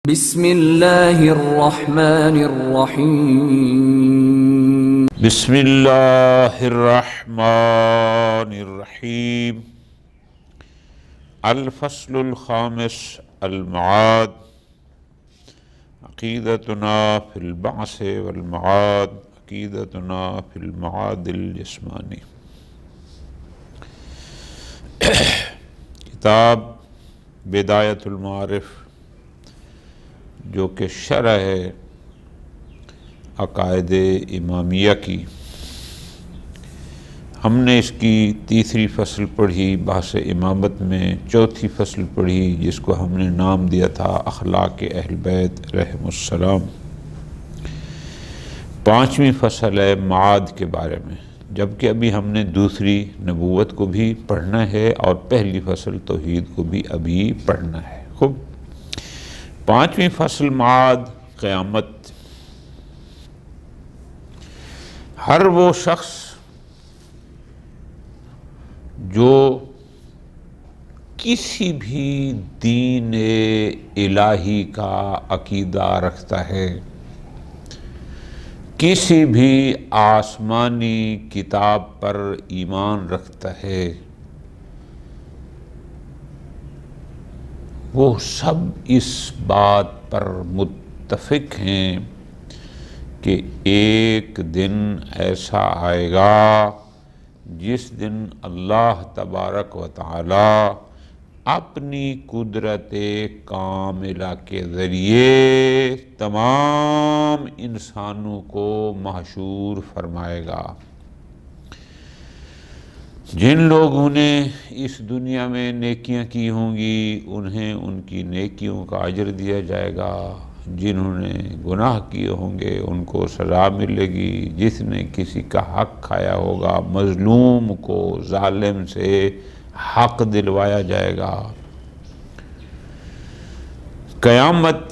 بسم اللہ الرحمن الرحیم بسم اللہ الرحمن الرحیم الفصل الخامس المعاد عقیدتنا فی البعث والمعاد عقیدتنا فی المعاد الجسمانی کتاب بدایت المعارف جو کہ شرح ہے عقائد امامیہ کی. ہم نے اس کی تیسری فصل پڑھی بحث امامت میں، چوتھی فصل پڑھی جس کو ہم نے نام دیا تھا اخلاق اہل بیت رحم السلام. پانچویں فصل ہے معاد کے بارے میں، جبکہ ابھی ہم نے دوسری نبوت کو بھی پڑھنا ہے اور پہلی فصل توحید کو بھی ابھی پڑھنا ہے. خوب، پانچویں فصل معاد قیامت. ہر وہ شخص جو کسی بھی دین الہی کا عقیدہ رکھتا ہے، کسی بھی آسمانی کتاب پر ایمان رکھتا ہے، وہ سب اس بات پر متفق ہیں کہ ایک دن ایسا آئے گا جس دن اللہ تبارک و تعالی اپنی قدرت کاملہ کے ذریعے تمام انسانوں کو محشور فرمائے گا. جن لوگوں نے اس دنیا میں نیکیاں کی ہوں گی انہیں ان کی نیکیوں کا اجر دیا جائے گا، جنہوں نے گناہ کیے ہوں گے ان کو سزا ملے گی. جس نے کسی کا حق کھایا ہوگا، مظلوم کو ظالم سے حق دلوایا جائے گا. قیامت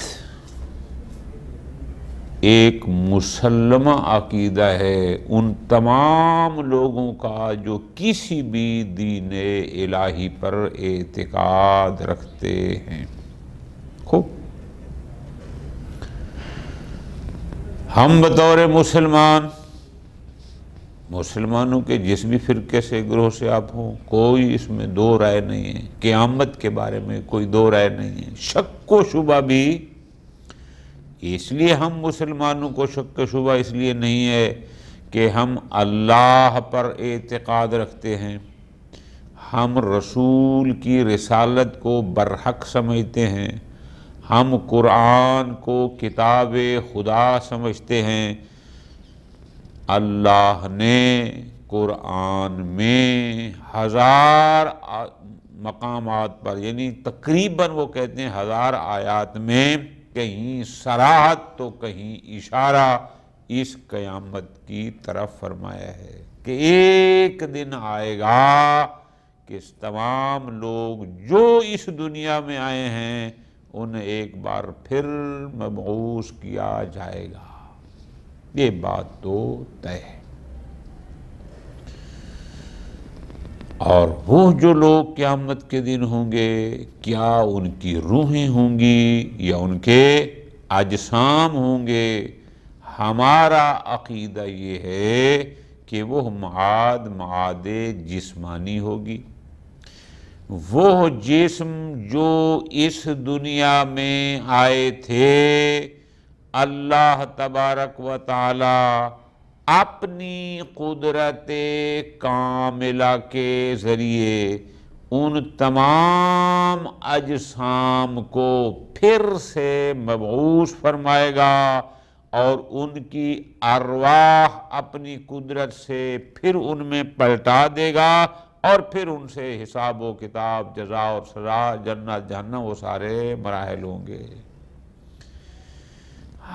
ایک مسلمہ عقیدہ ہے ان تمام لوگوں کا جو کسی بھی دین الہی پر اعتقاد رکھتے ہیں. خوب، ہم بطور مسلمانوں کے جس بھی فرقے سے گروہ سے آپ ہوں، کوئی اس میں دو رائے نہیں ہے. قیامت کے بارے میں کوئی دو رائے نہیں ہے. شک و شبہ بھی اس لیے ہم مسلمانوں کو شک و شبہ اس لیے نہیں ہے کہ ہم اللہ پر اعتقاد رکھتے ہیں، ہم رسول کی رسالت کو برحق سمجھتے ہیں، ہم قرآن کو کتاب خدا سمجھتے ہیں. اللہ نے قرآن میں 1000 مقامات پر، یعنی تقریباً وہ کہتے ہیں 1000 آیات میں کہیں صراحت تو کہیں اشارہ اس قیامت کی طرف فرمایا ہے کہ ایک دن آئے گا کہ تمام لوگ جو اس دنیا میں آئے ہیں انہیں ایک بار پھر مبعوث کیا جائے گا. یہ بات تو طے ہے. اور وہ جو لوگ قیامت کے دن ہوں گے، کیا ان کی روحیں ہوں گی یا ان کے اجسام ہوں گے؟ ہمارا عقیدہ یہ ہے کہ وہ معاد جسمانی ہوگی. وہ جسم جو اس دنیا میں آئے تھے، اللہ تبارک و تعالی اپنی قدرت کاملہ کے ذریعے ان تمام اجسام کو پھر سے مبعوث فرمائے گا اور ان کی ارواح اپنی قدرت سے پھر ان میں پلٹا دے گا اور پھر ان سے حساب و کتاب، جزا اور سزا، جنت جہنم، وہ سارے مراحل ہوں گے.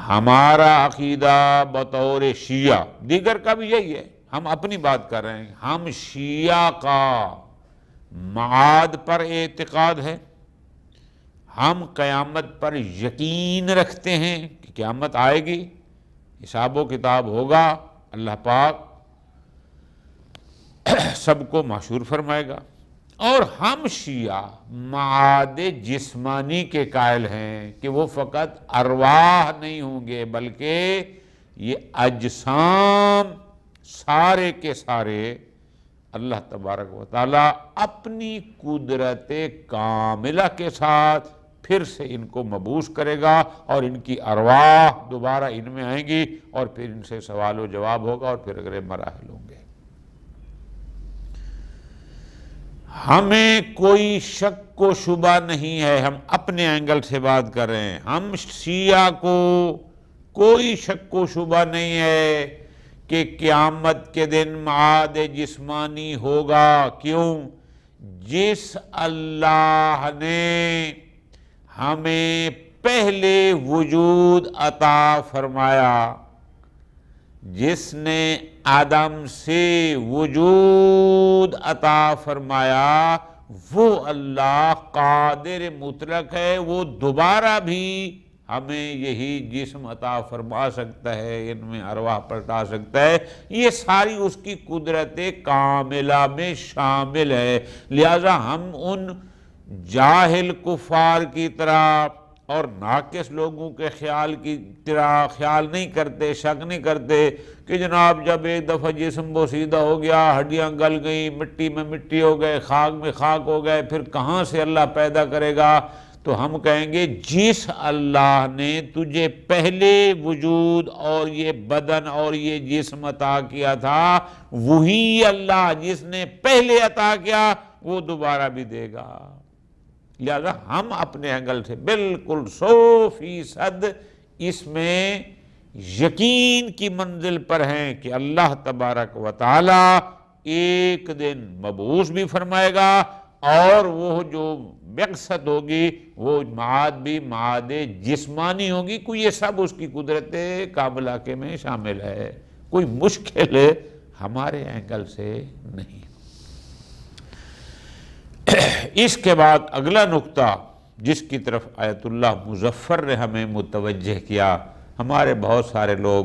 ہمارا عقیدہ بطور شیعہ، دیگر کا بھی یہی ہے، ہم اپنی بات کر رہے ہیں، ہم شیعہ کا معاد پر اعتقاد ہے. ہم قیامت پر یقین رکھتے ہیں کہ قیامت آئے گی، حساب و کتاب ہوگا، اللہ پاک سب کو محشور فرمائے گا. اور ہم شیعہ معاد جسمانی کے قائل ہیں کہ وہ فقط ارواح نہیں ہوں گے بلکہ یہ اجسام سارے کے سارے اللہ تبارک و تعالیٰ اپنی قدرت کاملہ کے ساتھ پھر سے ان کو مبعوث کرے گا اور ان کی ارواح دوبارہ ان میں آئیں گی اور پھر ان سے سوال و جواب ہوگا اور پھر اگلے مراحل ہوں گے۔ ہمیں کوئی شک و شبہ نہیں ہے، ہم اپنے اینگل سے بات کر رہے ہیں، ہم شیعہ کو کوئی شک و شبہ نہیں ہے کہ قیامت کے دن معاد جسمانی ہوگا۔ کیوں؟ جس اللہ نے ہمیں پہلے وجود عطا فرمایا، جس نے آدم سے وجود عطا فرمایا، وہ اللہ قادر مطلق ہے، وہ دوبارہ بھی ہمیں یہی جسم عطا فرما سکتا ہے، ان میں ارواح پلٹا سکتا ہے، یہ ساری اس کی قدرت کاملہ میں شامل ہے۔ لہذا ہم ان جاہل کفار کی طرح اور ناقص لوگوں کے خیال کی طرح خیال نہیں کرتے، شک نہیں کرتے کہ جناب جب ایک دفعہ جسم بوسیدہ ہو گیا، ہڈیاں گل گئیں، مٹی میں مٹی ہو گئے، خاک میں خاک ہو گئے، پھر کہاں سے اللہ پیدا کرے گا؟ تو ہم کہیں گے جس اللہ نے تجھے پہلے وجود اور یہ بدن اور یہ جسم عطا کیا تھا، وہی اللہ جس نے پہلے عطا کیا وہ دوبارہ بھی دے گا۔ لہذا ہم اپنے اینگل سے بالکل 100% اس میں یقین کی منزل پر ہیں کہ اللہ تبارک و تعالی ایک دن مبعوث بھی فرمائے گا اور وہ جو بعثت ہوگی وہ معاد بھی معاد جسمانی ہوگی۔ کوئی یہ سب اس کی قدرت کاملہ کے میں شامل ہے، کوئی مشکل ہمارے اینگل سے نہیں۔ اس کے بعد اگلا نقطہ جس کی طرف آیت اللہ مظفر نے ہمیں متوجہ کیا، ہمارے بہت سارے لوگ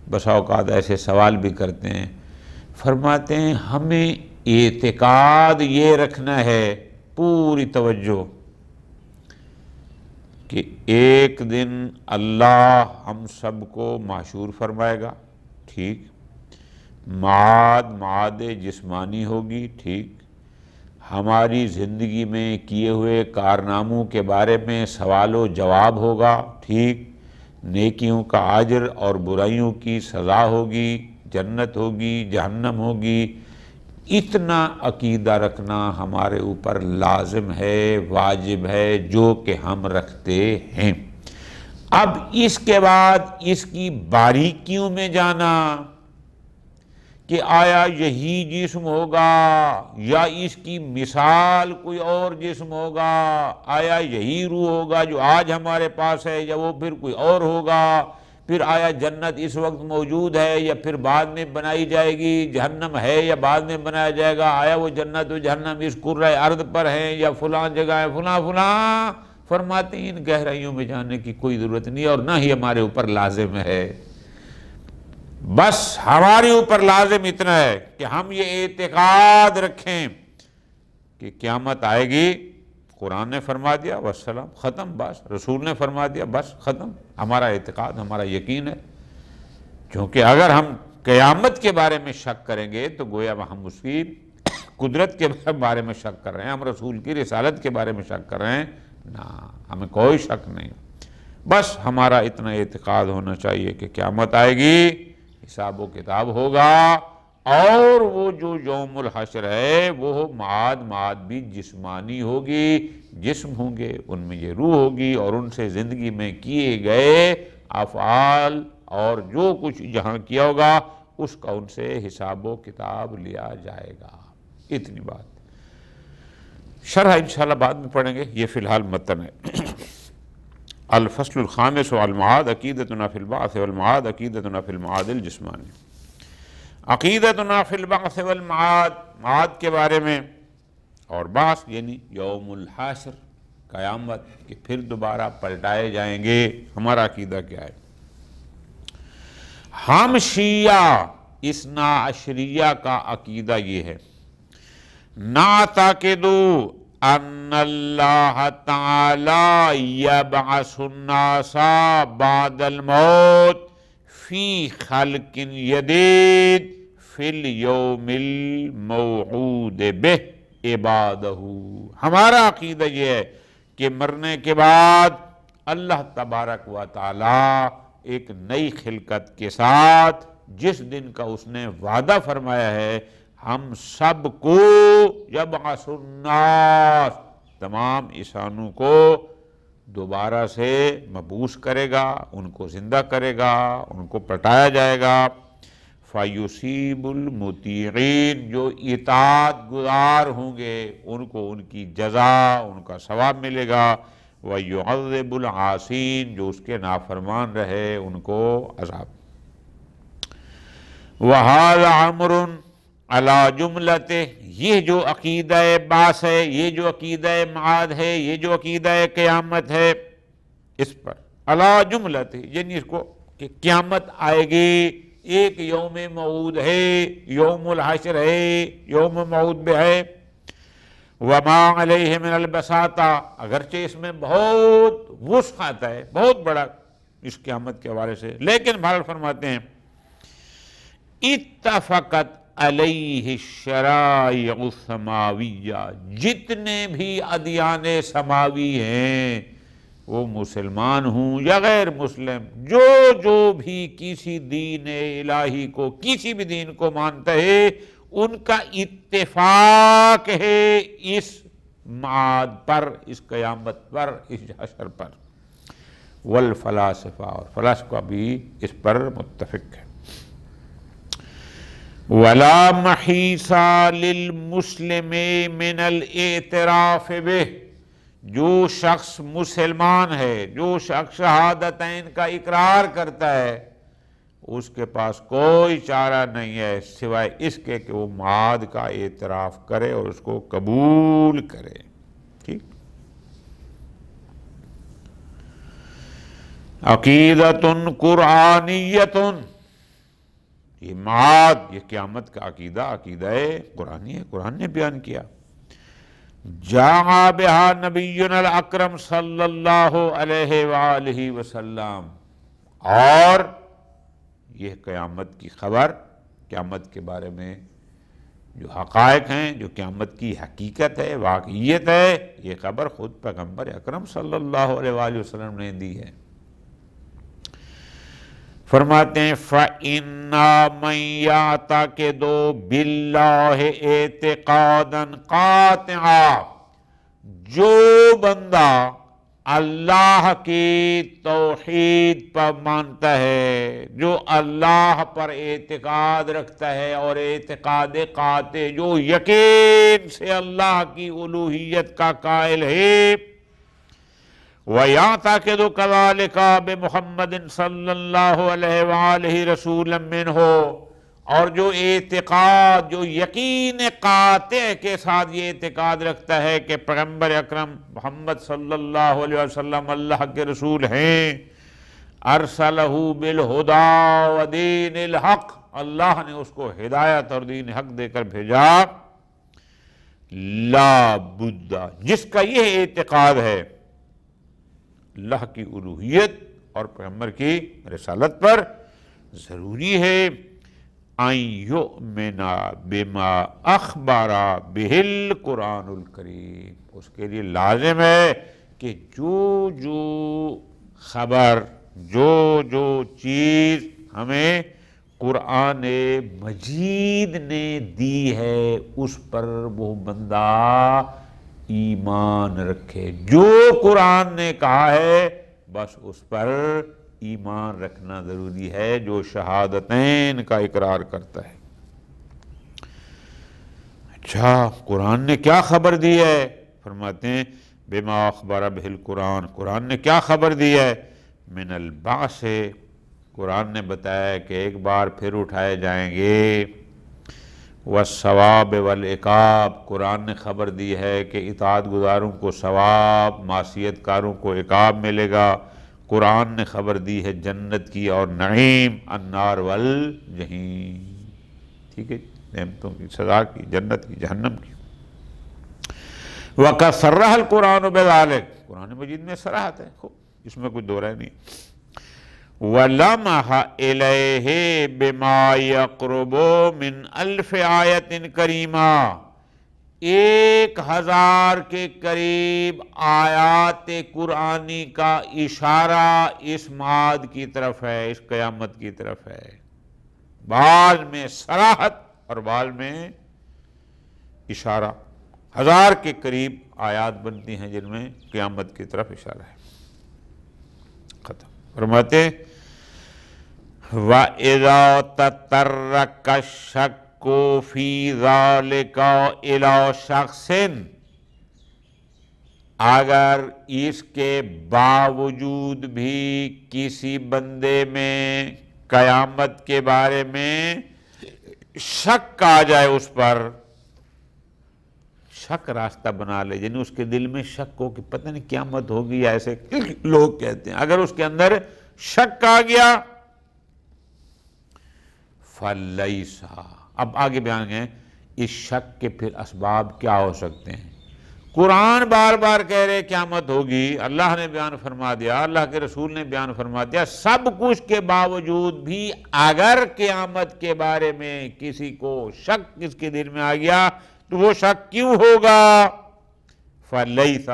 بسا اوقات ایسے سوال بھی کرتے ہیں، فرماتے ہیں ہمیں اعتقاد یہ رکھنا ہے، پوری توجہ، کہ ایک دن اللہ ہم سب کو محشور فرمائے گا، ٹھیک، معاد جسمانی ہوگی، ٹھیک، ہماری زندگی میں کیے ہوئے کارناموں کے بارے میں سوال و جواب ہوگا، ٹھیک، نیکیوں کا اجر اور برائیوں کی سزا ہوگی، جنت ہوگی، جہنم ہوگی۔ اتنا عقیدہ رکھنا ہمارے اوپر لازم ہے، واجب ہے، جو کہ ہم رکھتے ہیں۔ اب اس کے بعد اس کی باریکیوں میں جانا کہ آیا یہی جسم ہوگا یا اس کی مثال کوئی اور جسم ہوگا، آیا یہی روح ہوگا جو آج ہمارے پاس ہے یا وہ پھر کوئی اور ہوگا، پھر آیا جنت اس وقت موجود ہے یا پھر بعد میں بنائی جائے گی، جہنم ہے یا بعد میں بنایا جائے گا، آیا وہ جنت و جہنم اس کرۂ ارض پر ہیں یا فلاں جگہ ہے، فلاں فرماتے ہیں۔ ان گہرائیوں میں جانے کی کوئی ضرورت نہیں اور نہ ہی ہمارے اوپر لازم ہے۔ بس ہمارے اوپر لازم اتنا ہے کہ ہم یہ اعتقاد رکھیں کہ قیامت آئے گی، قرآن نے فرما دیا والسلام، ختم، بس رسول نے فرما دیا، بس ختم۔ ہمارا اعتقاد، ہمارا یقین ہے، کیونکہ اگر ہم قیامت کے بارے میں شک کریں گے تو گویا ہم اس کی قدرت کے بارے میں شک کر رہے ہیں، ہم رسول کی رسالت کے بارے میں شک کر رہے ہیں، نہ، ہمیں کوئی شک نہیں۔ بس ہمارا اتنا اعتقاد ہونا چاہیے کہ قیامت آئے گی، حساب و کتاب ہوگا، اور وہ جو یوم الحشر ہے وہ معاد بھی جسمانی ہوگی، جسم ہوں گے، ان میں یہ روح ہوگی اور ان سے زندگی میں کیے گئے افعال اور جو کچھ جہاں کیا ہوگا اس کا ان سے حساب و کتاب لیا جائے گا۔ اتنی بات، شرح انشاءاللہ بعد میں پڑھیں گے، یہ فی الحال متن ہے۔ الفصل الخامس والمعاد عقیدتنا فی البعث والمعاد عقیدتنا فی المعاد الجسمانی۔ عقیدتنا فی البعث والمعاد، معاد کے بارے میں اور بعث یعنی یوم الحشر، قیامت، کہ پھر دوبارہ پلٹائے جائیں گے، ہمارا عقیدہ کیا ہے؟ ہم شیعہ اثنا عشریہ کا عقیدہ یہ ہے نعتقدو ان اللہ تعالی یبعث الناس بعد الموت فی خلق جدید فی الیوم الموعود بہ عبادہ۔ ہمارا عقیدہ یہ ہے کہ مرنے کے بعد اللہ تبارک و تعالی ایک نئی خلقت کے ساتھ جس دن کا اس نے وعدہ فرمایا ہے ہم سب کو یبعث الناس تمام انسانوں کو دوبارہ سے مبعوث کرے گا، ان کو زندہ کرے گا، ان کو پلٹایا جائے گا۔ فَيُصِيبُ الْمُطِيعِينَ جو اطاعت گزار ہوں گے ان کو ان کی جزا، ان کا ثواب ملے گا۔ وَيُعَذِّبُ الْعَاصِينَ جو اس کے نافرمان رہے ان کو عذاب۔ وَهَذَا عَمْرٌ عَلَى جُمْلَتِهِ یہ جو عقیدہ بعث ہے، یہ جو عقیدہ معاد ہے، یہ جو عقیدہ قیامت ہے، اس پر عَلَى جُمْلَتِهِ یعنی اس کو کہ قیامت آئے گی، ایک یوم موعود ہے، یوم الحشر ہے، یوم موعود بھی ہے۔ وَمَا عَلَيْهِ مِنَ الْبَسَاطَةِ اگرچہ اس میں بہت وسعت ہے، بہت بڑا اس قیامت کے حوالے سے، لیکن بہرحال فرماتے ہیں اتفقت علیہ الشرائع السماویہ جتنے بھی ادیان سماوی ہیں وہ مسلمان ہوں یا غیر مسلم، جو بھی کسی دین الہی کو، کسی بھی دین کو مانتا ہے ان کا اتفاق ہے اس معاد پر، اس قیامت پر، اس حشر پر۔ والفلاسفہ اور فلاسفہ بھی اس پر متفق ہے۔ وَلَا مَحِيصَ لِلْمُسْلِمِ مِنَ الْاعْتِرَافِ بِهِ جو شخص مسلمان ہے، جو شخص شہادتین کا اقرار کرتا ہے اس کے پاس کوئی چارہ نہیں ہے سوائے اس کے کہ وہ معاد کا اعتراف کرے اور اس کو قبول کرے۔ ٹھیک، عقیدۃ قرآنیۃ یہ معاد، یہ قیامت کا عقیدہ، عقیدہ قرآنی ہے، قرآن نے بیان کیا۔ جاء بہا نبینا الاکرم صلی اللہ علیہ وآلہ وسلم اور یہ قیامت کی خبر، قیامت کے بارے میں جو حقائق ہیں، جو قیامت کی حقیقت ہے، واقعیت ہے، یہ خبر خود پیغمبر اکرم صلی اللہ علیہ وآلہ وسلم نے دی ہے۔ فرماتے ہیں فَإِنَّا مَنْ يَعْتَقِدُ بِاللَّهِ اعْتِقَادًا قَاطِعًا جو بندہ اللہ کی توحید پر مانتا ہے، جو اللہ پر اعتقاد رکھتا ہے اور اعتقاد قاطع جو یقین سے اللہ کی الوہیت کا قائل ہے، وَيَعْتَقِدُ كَذَلِكَ بِمُحَمَّدٍ صلی اللہ علیہ وآلہ رسولا منہ اور جو اعتقاد، جو یقین قاطع کے ساتھ یہ اعتقاد رکھتا ہے کہ پیغمبر اکرم محمد صلی اللہ علیہ وسلم اللہ کے رسول ہیں، ارسلہ بالہدی ودین الحق اللہ نے اس کو ہدایت اور دین حق دے کر بھیجا، لا بد جس کا یہ اعتقاد ہے اللہ کی الوہیت اور پیغمبر کی رسالت پر، ضروری ہے ان یؤمن بما اخبر بہ القرآن الکریم اس کے لیے لازم ہے کہ جو خبر، جو چیز ہمیں قرآن مجید نے دی ہے اس پر وہ بندہ ایمان رکھے۔ جو قرآن نے کہا ہے بس اس پر ایمان رکھنا ضروری ہے، جو شہادتین کا اقرار کرتا ہے۔ اچھا، قرآن نے کیا خبر دی ہے؟ فرماتے ہیں بما اخبر بہ القرآن قرآن نے کیا خبر دی ہے؟ من البعث قرآن نے بتایا کہ ایک بار پھر اٹھائے جائیں گے، والثواب والعقاب قرآن نے خبر دی ہے کہ اطاعت گزاروں کو ثواب، معصیت کاروں کو عقاب ملے گا۔ قرآن نے خبر دی ہے جنت کی اور نعیم، النار والجحیم، ٹھیک ہے، نعمتوں کی سزا کی، جنت کی، جہنم کی۔ وَقَدْ صَرَّحَ الْقُرْآنُ بِذَلِكَ، قرآن مجید میں صراحت ہے، اس میں کوئی دو رائے نہیں۔ وَلَمَحَ إِلَيْهِ بِمَا يَقْرُبُ مِنْ أَلْفِ آیَةٍ کریمہ، 1000 کے قریب آیات قرآنی کا اشارہ اس معاد کی طرف ہے، اس قیامت کی طرف ہے، بعض میں صراحت اور بعض میں اشارہ۔ 1000 کے قریب آیات بنتی ہیں جن میں قیامت کی طرف اشارہ ہے۔ ختم۔ فرماتے وَإِذَا تَطَرَّقَ الشَّكُّ فِي ذَلِكَ إِلَى شَخْصٍ، اگر اس کے باوجود بھی کسی بندے میں قیامت کے بارے میں شک آ جائے، اس پر شک راستہ بنا لے، یعنی اس کے دل میں شک ہو کہ پتہ نہیں قیامت ہوگی، یا ایسے لوگ کہتے ہیں، اگر اس کے اندر شک آ گیا، فَلَيْسَ، اب آگے بیان ہے اس شک کے پھر اسباب کیا ہو سکتے ہیں۔ قرآن بار بار کہہ رہے قیامت ہوگی، اللہ نے بیان فرما دیا، اللہ کے رسول نے بیان فرما دیا، سب کچھ کے باوجود بھی اگر قیامت کے بارے میں کسی کو شک اس کے دل میں آ گیا تو وہ شک کیوں ہوگا؟ فَلَيْسَ،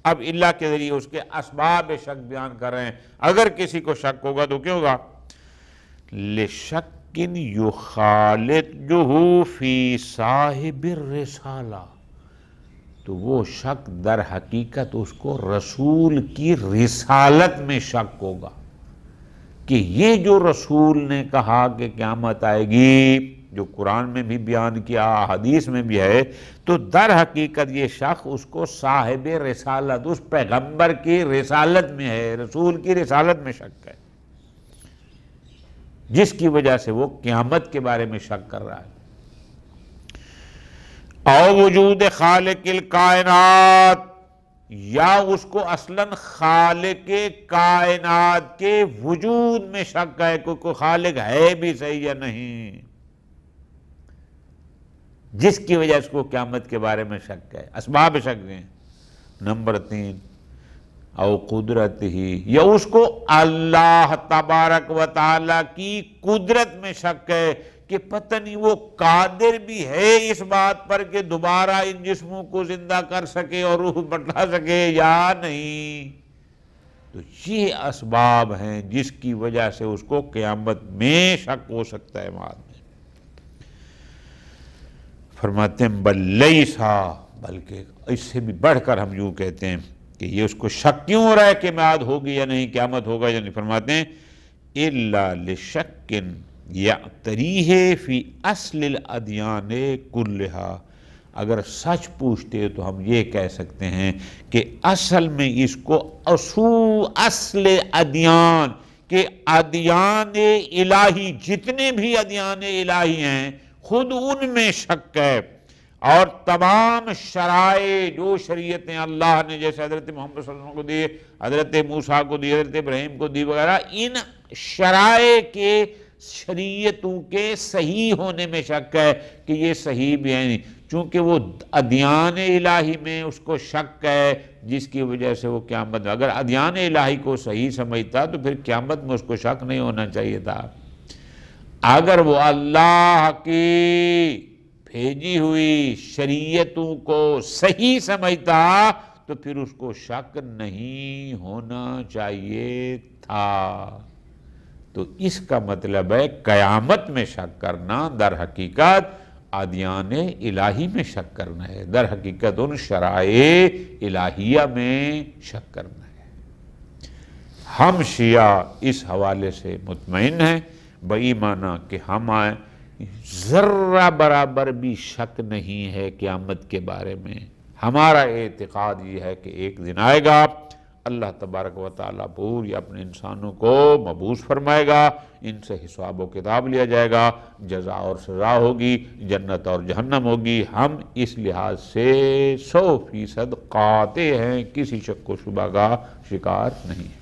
اب اللہ کے ذریعے اس کے اسباب شک بیان کر رہے ہیں، اگر کسی کو شک ہوگا تو کیوں ہوگا؟ لِشَكٍ يُخَالِطُهُ فِي صَاحِبِ الرِّسَالَةِ، تو وہ شک در حقیقت اس کو رسول کی رسالت میں شک ہوگا کہ یہ جو رسول نے کہا کہ قیامت آئے گی، جو قرآن میں بھی بیان کیا، حدیث میں بھی ہے، تو در حقیقت یہ شک اس کو صاحب رسالت، اس پیغمبر کی رسالت میں ہے، رسول کی رسالت میں شک ہے، جس کی وجہ سے وہ قیامت کے بارے میں شک کر رہا ہے۔ او وجود خالق الکائنات، یا اس کو اصلاً خالق کائنات کے وجود میں شک ہے، کوئی خالق ہے بھی صحیح یا نہیں، جس کی وجہ سے اس کو قیامت کے بارے میں شک ہے۔ اسباب شک ہیں۔ نمبر 3، او قدرت ہی، یا اس کو اللہ تبارک و تعالی کی قدرت میں شک ہے کہ پتہ نہیں وہ قادر بھی ہے اس بات پر کہ دوبارہ ان جسموں کو زندہ کر سکے اور روح بٹھا سکے یا نہیں۔ تو یہ اسباب ہیں جس کی وجہ سے اس کو قیامت میں شک ہو سکتا ہے معاد میں۔ فرماتے ہیں بل لیسا، بلکہ اس سے بھی بڑھ کر ہم یوں کہتے ہیں کہ یہ اس کو شک کیوں ہو رہا ہے کہ معاد ہوگی یا نہیں، قیامت ہوگا یا نہیں۔ فرماتے ہیں الا لشک یعتریہ فی اصل الادیان کلہا، اگر سچ پوچھتے تو ہم یہ کہہ سکتے ہیں کہ اصل میں اس کو اصل ادیان، کہ ادیان الہی، جتنے بھی ادیان الہی ہیں خود ان میں شک ہے، اور تمام شرائع جو شریعتیں اللہ نے جیسے حضرت محمد صلی اللہ علیہ وسلم کو دی، حضرت موسیٰ کو دی، حضرت ابراہیم کو دی وغیرہ، ان شرائع کے شریعتوں کے صحیح ہونے میں شک ہے کہ یہ صحیح بھی ہیں، چونکہ وہ ادیان الہی میں اس کو شک ہے، جس کی وجہ سے وہ قیامت میں، اگر ادیان الہی کو صحیح سمجھتا تو پھر قیامت میں اس کو شک نہیں ہونا چاہیے تھا۔ اگر وہ اللہ کی بھیجی ہوئی شریعتوں کو صحیح سمجھتا تو پھر اس کو شک نہیں ہونا چاہیے تھا۔ تو اس کا مطلب ہے قیامت میں شک کرنا در حقیقت ادیان الہی میں شک کرنا ہے، در حقیقت ان شرائع الہیہ میں شک کرنا ہے۔ ہم شیعہ اس حوالے سے مطمئن ہیں بإیمانہ کہ ہمیں ذرہ برابر بھی شک نہیں ہے قیامت کے بارے میں۔ ہمارا اعتقاد یہ ہے کہ ایک دن آئے گا، اللہ تبارک و تعالیٰ پوری اپنے انسانوں کو مبعوث فرمائے گا، ان سے حساب و کتاب لیا جائے گا، جزا اور سزا ہوگی، جنت اور جہنم ہوگی۔ ہم اس لحاظ سے 100% قاطع ہیں، کسی شک و شبہ کا شکار نہیں ہیں۔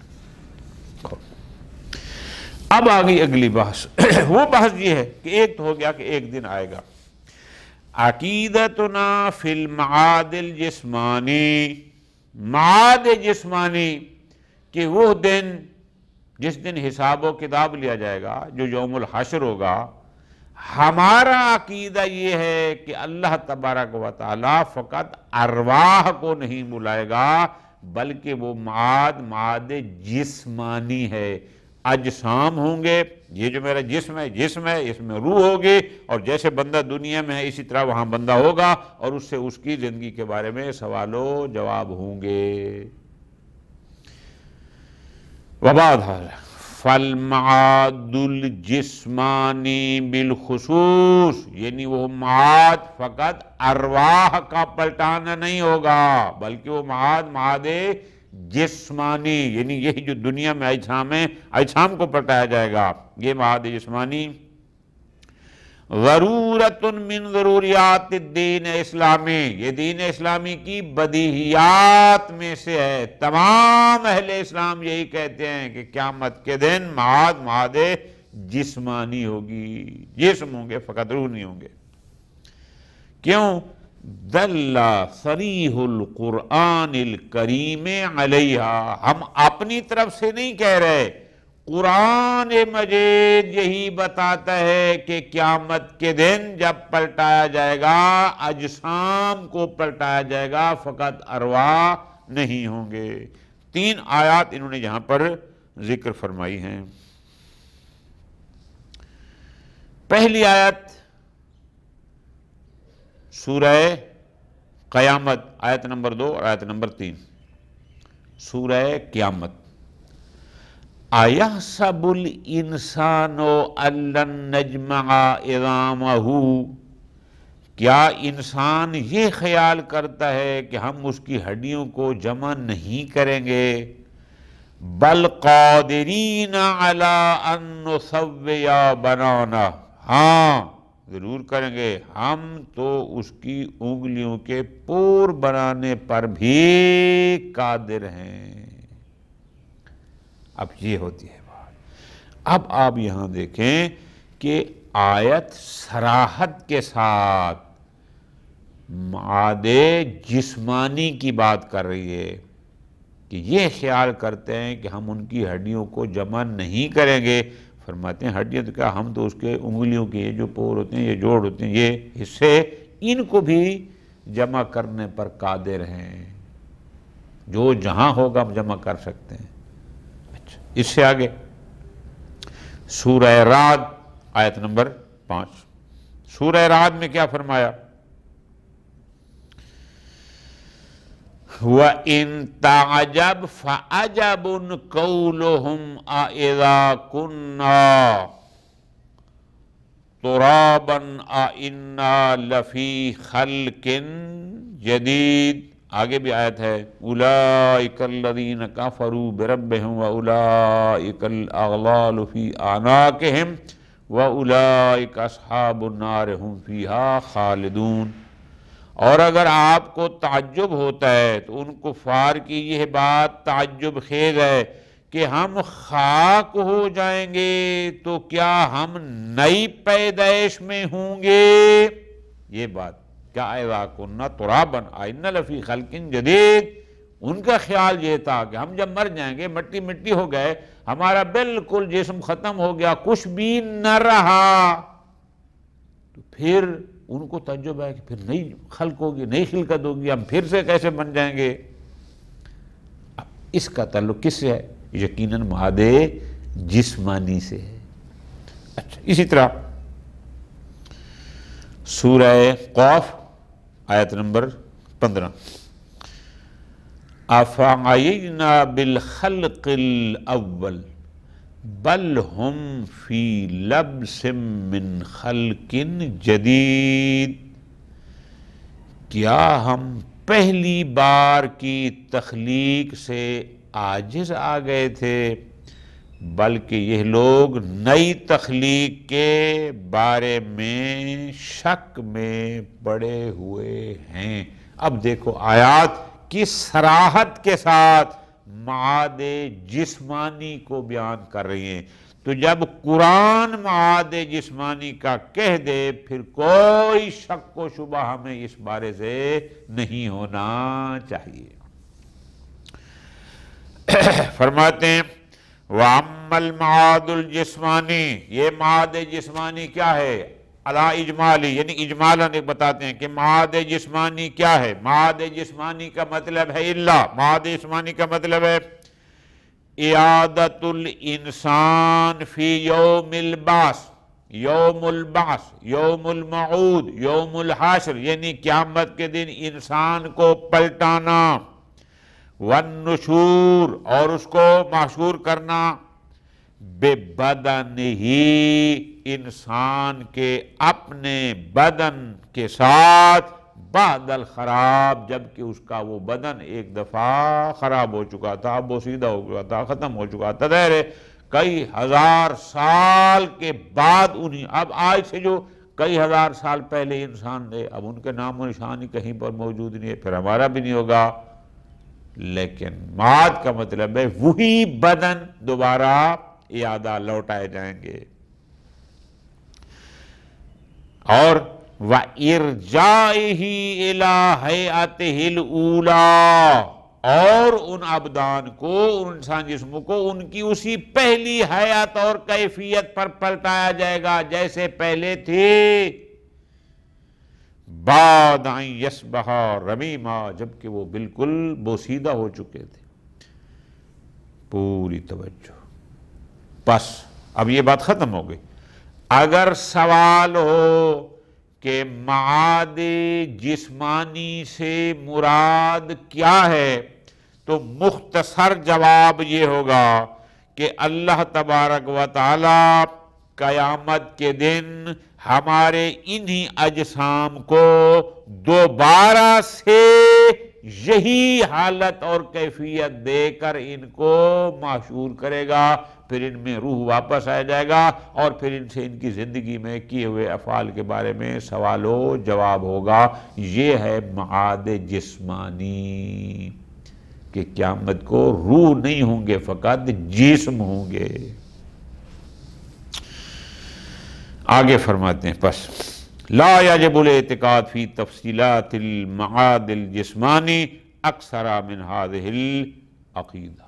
اب آگئی اگلی بحث، وہ بحث یہ ہے کہ ایک تو ہو گیا کہ ایک دن آئے گا، عقیدتنا فی المعاد الجسمانی، معاد جسمانی کہ وہ دن جس دن حساب و کتاب لیا جائے گا، جو یوم الحشر ہوگا، ہمارا عقیدہ یہ ہے کہ اللہ تبارک و تعالی فقط ارواح کو نہیں بلائے گا، بلکہ وہ معاد جسمانی ہے، اجسام ہوں گے۔ یہ جو میرا جسم ہے، اس میں روح ہوگی، اور جیسے بندہ دنیا میں ہے اسی طرح وہاں بندہ ہوگا، اور اس سے اس کی زندگی کے بارے میں سوال و جواب ہوں گے۔ وبعد فالمعاد الجسمانی بالخصوص، یعنی وہ معاد فقط ارواح کا پلٹانا نہیں ہوگا، بلکہ وہ معاد جسمانی، یعنی یہی جو دنیا میں اجسام ہیں، اجسام کو پلٹایا جائے گا، یہ معاد جسمانی۔ ضرورت من ضروریات الدین اسلامی، یہ دین اسلامی کی بدیہیات میں سے ہے۔ تمام اہل اسلام یہی کہتے ہیں کہ قیامت کے دن معاد جسمانی ہوگی، جسم ہوں گے، فقط روح نہیں ہوں گے۔ کیوں؟ دل صریح القرآن الکریم علیہا، ہم اپنی طرف سے نہیں کہہ رہے، قرآن مجید یہی بتاتا ہے کہ قیامت کے دن جب پلٹایا جائے گا، اجسام کو پلٹایا جائے گا، فقط ارواح نہیں ہوں گے۔ 3 آیات انہوں نے یہاں پر ذکر فرمائی ہیں۔ پہلی آیت سورہ قیامت، آیت نمبر 2 اور آیت نمبر 3، سورہ قیامت۔ اَيَحْسَبُ الْإِنسَانُ أَن لَّن نَّجْمَعَ عِظَامَهُ، کیا انسان یہ خیال کرتا ہے کہ ہم اس کی ہڈیوں کو جمع نہیں کریں گے؟ بل قادرین علی ان نسوی بنانہ، ہاں ضرور کریں گے، ہم تو اس کی انگلیوں کے پور بنانے پر بھی قادر ہیں۔ اب یہ ہوتی ہے بات۔ اب آپ یہاں دیکھیں کہ آیت صراحت کے ساتھ معاد جسمانی کی بات کر رہی ہے کہ یہ خیال کرتے ہیں کہ ہم ان کی ہڈیوں کو جمع نہیں کریں گے۔ فرماتے ہیں ہڈیاں تو کیا، ہم تو اس کے انگلیوں کے یہ جو پور ہوتے ہیں، یہ جوڑ ہوتے ہیں، یہ حصے، ان کو بھی جمع کرنے پر قادر ہیں، جو جہاں ہوگا ہم جمع کر سکتے ہیں۔ اس سے آگے سورہ رعد آیت نمبر 5، سورہ رعد میں کیا فرمایا؟ وَإِن تَعْجَبْ فَعَجَبٌ قَوْلُهُمْ أَإِذَا كُنَّا تُرَابًا أَإِنَّا لَفِي خَلْقٍ جَدِيدٍ۔ آگے بھی آیت ہے اولئک الذین کفروا بربہم واولئک الاغلال فی اعناقہم واولئک اصحاب النار ہم فیہا خالدون۔ اور اگر آپ کو تعجب ہوتا ہے تو ان کفار کی یہ بات تعجب خیز ہے کہ ہم خاک ہو جائیں گے تو کیا ہم نئی پیدائش میں ہوں گے؟ یہ بات کیا اذا کننا ترابا ائنا لفی خلق جدید، ان کا خیال یہ تھا کہ ہم جب مر جائیں گے، مٹی مٹی ہو گئے، ہمارا بالکل جسم ختم ہو گیا، کچھ بھی نہ رہا، تو پھر ان کو تعجب ہے کہ پھر نئی خلق ہوگی، نئی خلقت ہوگی، ہم پھر سے کیسے بن جائیں گے؟ اب اس کا تعلق کس سے ہے؟ یقیناً معاد جسمانی سے ہے۔ اچھا، اسی طرح سورہ قاف آیت نمبر 15، افعینا بالخلق الاول بل ہم فی لبس من خلق جدید، کیا ہم پہلی بار کی تخلیق سے عاجز آ گئے تھے، بلکہ یہ لوگ نئی تخلیق کے بارے میں شک میں پڑے ہوئے ہیں۔ اب دیکھو آیات کی صراحت کے ساتھ معاد جسمانی کو بیان کر رہی ہیں، تو جب قرآن معاد جسمانی کا کہہ دے پھر کوئی شک و شبہ ہمیں اس بارے سے نہیں ہونا چاہیے۔ فرماتے ہیں وَأَمَّا الْمَعَادُ الْجِسْمَانِي، یہ معاد جسمانی کیا ہے؟ عَلَىٰ اجمالی، یعنی اجمالاً ایک بتاتے ہیں کہ معاد جسمانی کیا ہے۔ معاد جسمانی کا مطلب ہے اللہ، معاد جسمانی کا مطلب ہے اعادت الانسان فی یوم البعث، یوم البعث، یوم الموعود، یوم الحشر، یعنی قیامت کے دن انسان کو پلٹانا، والنشور، اور اس کو محشور کرنا، بے بدن ہی، انسان کے اپنے بدن کے ساتھ، بعد الخراب، جبکہ اس کا وہ بدن ایک دفعہ خراب ہو چکا تھا، اب وہ سیدھا ہو چکا تھا، ختم ہو چکا تھا، ظاہر ہے کئی ہزار سال کے بعد انہیں، اب آج سے جو کئی ہزار سال پہلے انسان تھے اب ان کے نام و نشان ہی کہیں پر موجود نہیں ہے، پھر ہمارا بھی نہیں ہوگا۔ لیکن معاد کا مطلب ہے وہی بدن دوبارہ اعادہ لوٹائے جائیں گے۔ اور وَإِرْجَائِهِ إِلَىٰ هَيْئَتِهِ الْأُولَىٰ، اور ان ابدان کو، ان انسان جسموں کو ان کی اسی پہلی حیات اور کیفیت پر پلٹایا جائے گا جیسے پہلے تھی، بعد ان یصبح رمیما، جبکہ وہ بالکل بوسیدہ ہو چکے تھے۔ پوری توجہ، بس اب یہ بات ختم ہو گئی۔ اگر سوال ہو کہ معاد جسمانی سے مراد کیا ہے تو مختصر جواب یہ ہوگا کہ اللہ تبارک و تعالی قیامت کے دن ہمارے انہی اجسام کو دوبارہ سے یہی حالت اور کیفیت دے کر ان کو محشور کرے گا، پھر ان میں روح واپس آ جائے گا اور پھر ان سے ان کی زندگی میں کیے ہوئے افعال کے بارے میں سوال و جواب ہوگا۔ یہ ہے معاد جسمانی، کہ قیامت کو روح نہیں ہوں گے، فقط جسم ہوں گے۔ آگے فرماتے ہیں پس لا یجب الاعتقاد فی تفصیلات المعاد الجسمانی اکثر من هذه العقیدہ،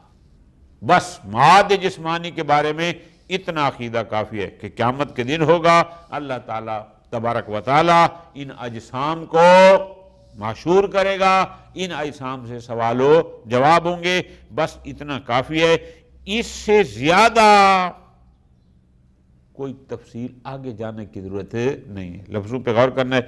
بس معاد جسمانی کے بارے میں اتنا عقیدہ کافی ہے کہ قیامت کے دن ہوگا، اللہ تعالیٰ تبارک و تعالیٰ ان اجسام کو محشور کرے گا، ان اجسام سے سوال و جواب ہوں گے، بس اتنا کافی ہے، اس سے زیادہ کوئی تفصیل آگے جانے کی ضرورت نہیں ہے۔ لفظوں پہ غور کرنا ہے،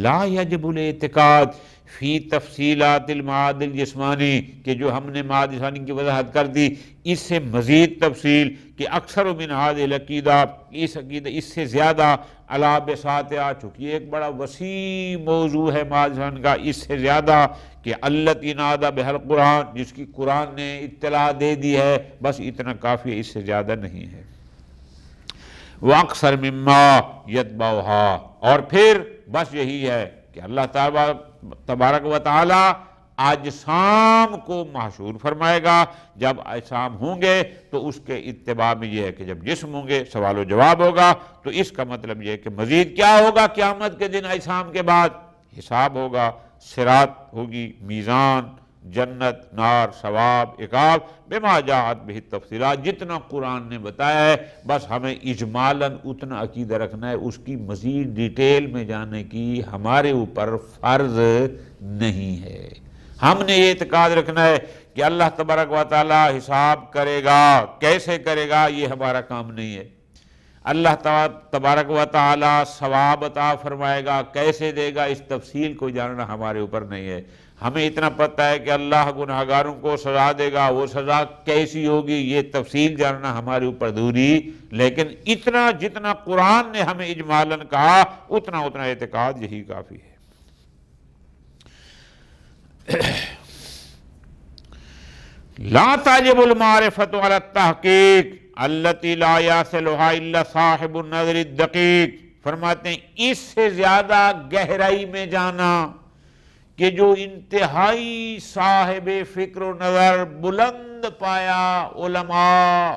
لا یجب الاعتقاد فی تفصیلات المعاد الجسمانی، کہ جو ہم نے معاد جسمانی کی وضاحت کر دی، اس سے مزید تفصیل کہ اکثر من هذه العقیدہ، اس عقیدہ اس سے زیادہ علی بساط آ چکی ہے، ایک بڑا وسیع موضوع ہے معاد جسمانی کا، اس سے زیادہ کہ التی نادى بها القرآن، جس کی قرآن نے اطلاع دے دی ہے، بس اتنا کافی ہے، اس سے زیادہ نہیں ہے۔ وَأَكْثَرْ مِمَّا يَتْبَعُهَا، اور پھر بس یہی ہے کہ اللہ تبارک و تعالی اجسام کو محشور فرمائے گا، جب اجسام ہوں گے تو اس کے اتباع میں یہ ہے کہ جب جسم ہوں گے سوال و جواب ہوگا، تو اس کا مطلب یہ ہے کہ مزید کیا ہوگا قیامت کے دن اجسام کے بعد؟ حساب ہوگا، صراط ہوگی، میزان، جنت، نار، ثواب، عقاب، بما جاءت بہ التفصیلات، جتنا قرآن نے بتایا ہے بس ہمیں اجمالاً اتنا عقیدہ رکھنا ہے، اس کی مزید ڈیٹیل میں جانے کی ہمارے اوپر فرض نہیں ہے۔ ہم نے یہ اعتقاد رکھنا ہے کہ اللہ تبارک و تعالی حساب کرے گا، کیسے کرے گا یہ ہمارا کام نہیں ہے۔ اللہ تبارک و تعالی ثواب عطا فرمائے گا، کیسے دے گا اس تفصیل کو جاننا ہمارے اوپر نہیں ہے۔ ہمیں اتنا پتہ ہے کہ اللہ گناہگاروں کو سزا دے گا، وہ سزا کیسی ہوگی یہ تفصیل جاننا ہمارے اوپر ضروری، لیکن اتنا جتنا قرآن نے ہمیں اجمالاً کہا اتنا اعتقاد یہی کافی ہے۔ لا تجب المعرفۃ علی التحقیق التی لا یصلها الا صاحب النظر الدقیق، فرماتے ہیں اس سے زیادہ گہرائی میں جانا کہ جو انتہائی صاحب فکر و نظر بلند پایا علماء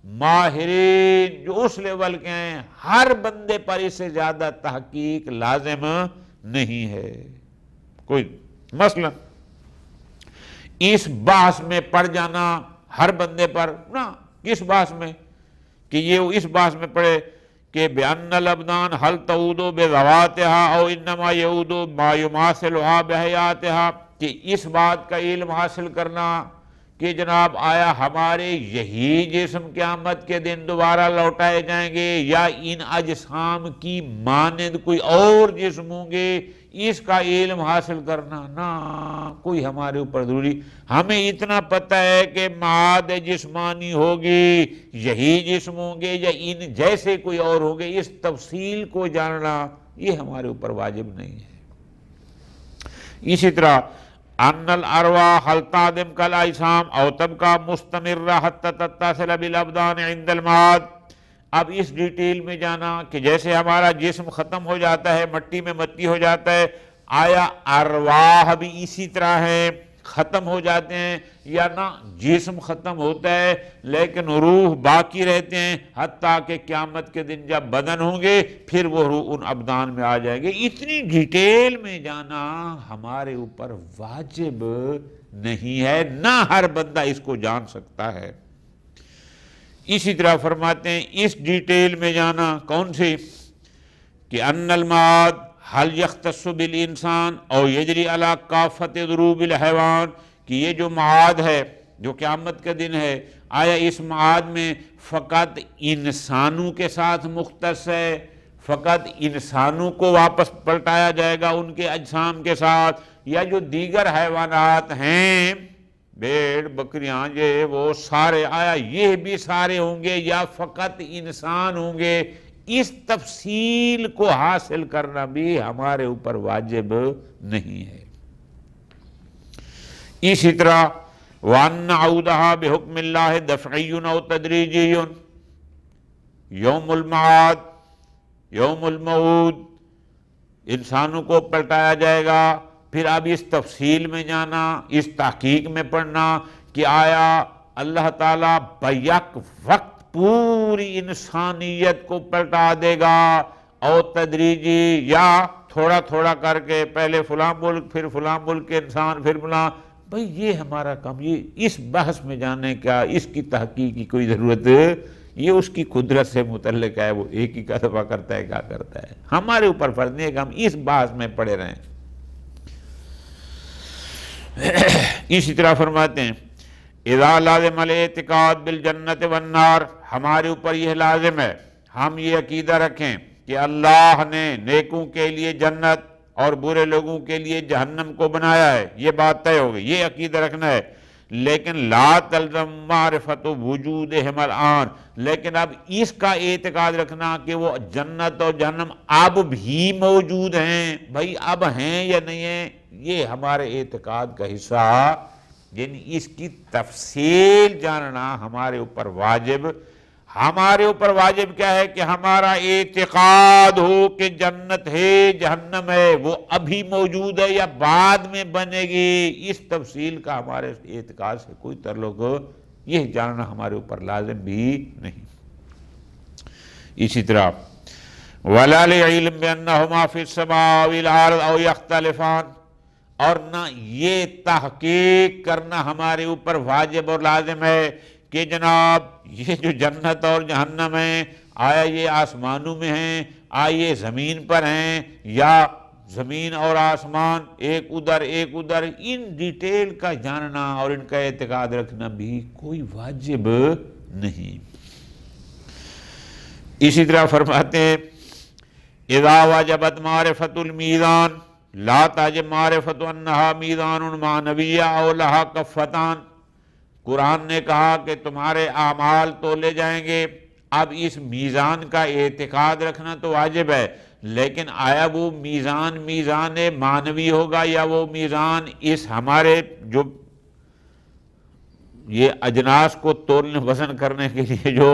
ماہرین جو اس لیول کے ہیں، ہر بندے پر اس سے زیادہ تحقیق لازم نہیں ہے کوئی۔ مثلا اس بحث میں پڑ جانا ہر بندے پر نا، کس بحث میں کہ یہ اس بحث میں پڑھے کہ بِأَنَّ الْأَبْدَانَ هَلْ تَعُودُ بِذَوَاتِهَا أَوْ إِنَّمَا يَعُودُ مَا يُمَاثِلُهَا بِحَيَاتِهَا، کہ اس بات کا علم حاصل کرنا کہ جناب آیا ہمارے یہی جسم قیامت کے دن دوبارہ لوٹائے جائیں گے یا ان اجسام کی مانند کوئی اور جسم ہوں گے، اس کا علم حاصل کرنا نہ کوئی ہمارے اوپر ضروری۔ ہمیں اتنا پتہ ہے کہ معاد جسمانی ہوگی، یہی جسم ہوں گے یا ان جیسے کوئی اور ہوں گے، اس تفصیل کو جاننا یہ ہمارے اوپر واجب نہیں ہے۔ اسی طرح ان الارواح هل تعدم كالاجسام او تبقى مستمرة حتى تتصل بالابدان عند المعاد۔ اب اس ڈیٹیل میں جانا کہ جیسے ہمارا جسم ختم ہو جاتا ہے، مٹی میں مٹی ہو جاتا ہے، آیا ارواح بھی اسی طرح ہیں، ختم ہو جاتے ہیں یا نہ جسم ختم ہوتا ہے لیکن روح باقی رہتے ہیں حتیٰ کہ قیامت کے دن جب بدن ہوں گے پھر وہ روح ان ابدان میں آ جائیں گے۔ اتنی ڈیٹیل میں جانا ہمارے اوپر واجب نہیں ہے، نہ ہر بندہ اس کو جان سکتا ہے۔ اسی طرح فرماتے ہیں اس ڈیٹیل میں جانا کون سی کہ ان المعاد حل یختص بالانسان او یجری علی کافت ضروب الحیوان، کہ یہ جو معاد ہے جو قیامت کا دن ہے، آیا اس معاد میں فقط انسانوں کے ساتھ مختص ہے، فقط انسانوں کو واپس پلٹایا جائے گا ان کے اجسام کے ساتھ، یا جو دیگر حیوانات ہیں بھیڑ بکریاں یہ وہ سارے، آیا یہ بھی سارے ہوں گے یا فقط انسان ہوں گے، اس تفصیل کو حاصل کرنا بھی ہمارے اوپر واجب نہیں ہے۔ اسی طرح وَأَنَّ عَوْدَهَا بِحُکْمِ اللَّهِ دَفْعِيٌّ أَوْ تَدْرِيجِيٌّ، یوم المعاد یوم الموعود، انسانوں کو پلٹایا جائے گا۔ پھر اب اس تفصیل میں جانا، اس تحقیق میں پڑھنا کہ آیا اللہ تعالیٰ بیک وقت پوری انسانیت کو پلٹا دے گا او تدریجی، یا تھوڑا تھوڑا کر کے پہلے فلاں ملک پھر فلاں ملک کے انسان پھر فلاں، بھئی یہ ہمارا کام، یہ اس بحث میں جانے کا اس کی تحقیق کی کوئی ضرورت، یہ اس کی قدرت سے متعلق ہے، وہ ایک ہی کا دفعہ کرتا ہے کیا کرتا ہے، ہمارے اوپر فرض نہیں ہے کہ ہم اس بحث میں پڑے رہیں۔ اسی طرح فرماتے ہیں اذا لازم الاعتقاد بالجنت والنار، ہمارے اوپر یہ لازم ہے ہم یہ عقیدہ رکھیں کہ اللہ نے نیکوں کے لیے جنت اور برے لوگوں کے لیے جہنم کو بنایا ہے، یہ بات طے ہو گئی، یہ عقیدہ رکھنا ہے۔ لیکن لا تلزم معرفت وجودہم الآن، لیکن اب اس کا اعتقاد رکھنا کہ وہ جنت اور جہنم اب بھی موجود ہیں، بھائی اب ہیں یا نہیں ہیں، یہ ہمارے اعتقاد کا حصہ، یعنی اس کی تفصیل جاننا ہمارے اوپر واجب۔ ہمارے اوپر واجب کیا ہے کہ ہمارا اعتقاد ہو کہ جنت ہے جہنم ہے، وہ ابھی موجود ہے یا بعد میں بنے گی، اس تفصیل کا ہمارے اعتقاد سے کوئی تعلق، یہ جاننا ہمارے اوپر لازم بھی نہیں۔ اسی طرح وَلَا لِعِلْمٍ بِأَنَّهُمَا فِي السَّمَاءِ وَالْأَرْضِ أَوْ يَخْتَلِفَانِ، اور نہ یہ تحقیق کرنا ہمارے اوپر واجب اور لازم ہے کہ جناب یہ جو جنت اور جہنم ہیں، آیا یہ آسمانوں میں ہیں، آیا یہ زمین پر ہیں، یا زمین اور آسمان ایک ادھر، ان ڈیٹیل کا جاننا اور ان کا اعتقاد رکھنا بھی کوئی واجب نہیں۔ اسی طرح فرماتے ہیں اذا وجبت معرفت المیزان لا تجب معرفت انہا میزان معنویہ او لہا کفتان، قرآن نے کہا کہ تمہارے اعمال تولے جائیں گے، اب اس میزان کا اعتقاد رکھنا تو واجب ہے، لیکن آیا وہ میزان معنوی ہوگا یا وہ میزان اس ہمارے جو یہ اجناس کو تولنے وزن کرنے کے لیے جو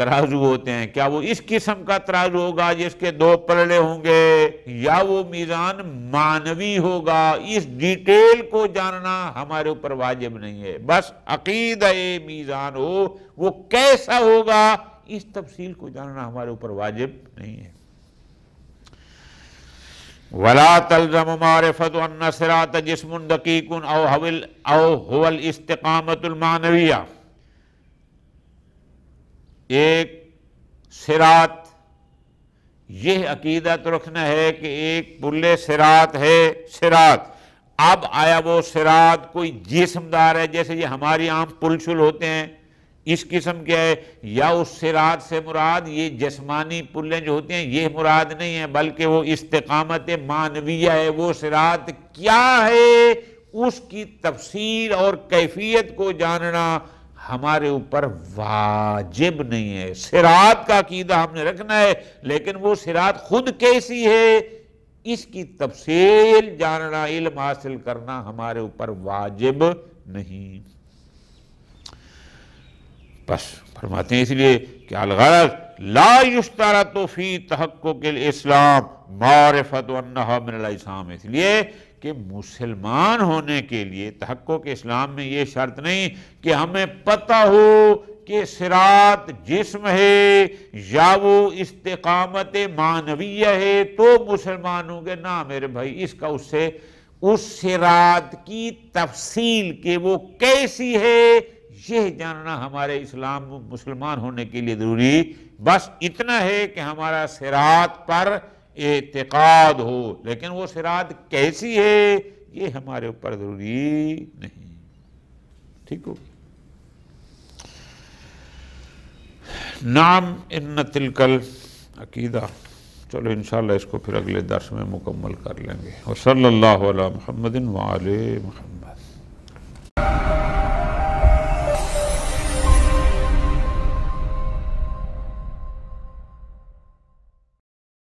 ترازو ہوتے ہیں، کیا وہ اس قسم کا ترازو ہوگا جس کے 2 پلڑے ہوں گے، یا وہ میزان معنوی ہوگا؟ اس ڈیٹیل کو جاننا ہمارے اوپر واجب نہیں ہے، بس عقیدہ میزان ہو وہ کیسا ہوگا اس تفصیل کو جاننا ہمارے اوپر واجب نہیں ہے۔ وَلَا تَلْزَمُ مَعْرِفَةُ أَنَّ الصِّرَاطَ جِسْمٌ دَقِيقٌ أَوْ هُوَ الِاسْتِقَامَةُ الْمَعْنَوِيَّةُ، ایک صراط، یہ عقیدہ تو رکھنا ہے کہ ایک پل صراط ہے، صراط۔ اب آیا وہ صراط کوئی جسم دار ہے جیسے یہ ہماری عام پل شل ہوتے ہیں، اس قسم کے ہے، یا اس صراط سے مراد یہ جسمانی پلیں جو ہوتے ہیں یہ مراد نہیں ہے، بلکہ وہ استقامت معنویہ ہے۔ وہ صراط کیا ہے اس کی تفصیل اور کیفیت کو جاننا ہمارے اوپر واجب نہیں ہے۔ صراط کا عقیدہ ہم نے رکھنا ہے، لیکن وہ صراط خود کیسی ہے اس کی تفصیل جاننا، علم حاصل کرنا ہمارے اوپر واجب نہیں۔ بس فرماتے ہیں اس لیے کہ الغرض لا یشترط فی تحقق الاسلام معرفت انہا من الاسلام، اس لیے کہ مسلمان ہونے کے لیے تحقق اسلام میں یہ شرط نہیں کہ ہمیں پتہ ہو کہ صراط جسم ہے یا وہ استقامت معنویہ ہے تو مسلمان ہوں گے۔ نہ میرے بھائی، اس کا اس صراط کی تفصیل کہ وہ کیسی ہے یہ جاننا ہمارے اسلام مسلمان ہونے کے لیے ضروری بس اتنا ہے کہ ہمارا صراط پر اعتقاد ہو، لیکن وہ صراط کیسی ہے یہ ہمارے اوپر ضروری نہیں۔ ٹھیک ہو؟ نعم ان تلک العقیدہ، چلو انشاءاللہ اس کو پھر اگلے درس میں مکمل کر لیں گے۔ وصلی اللہ علی محمد وعلی محمد۔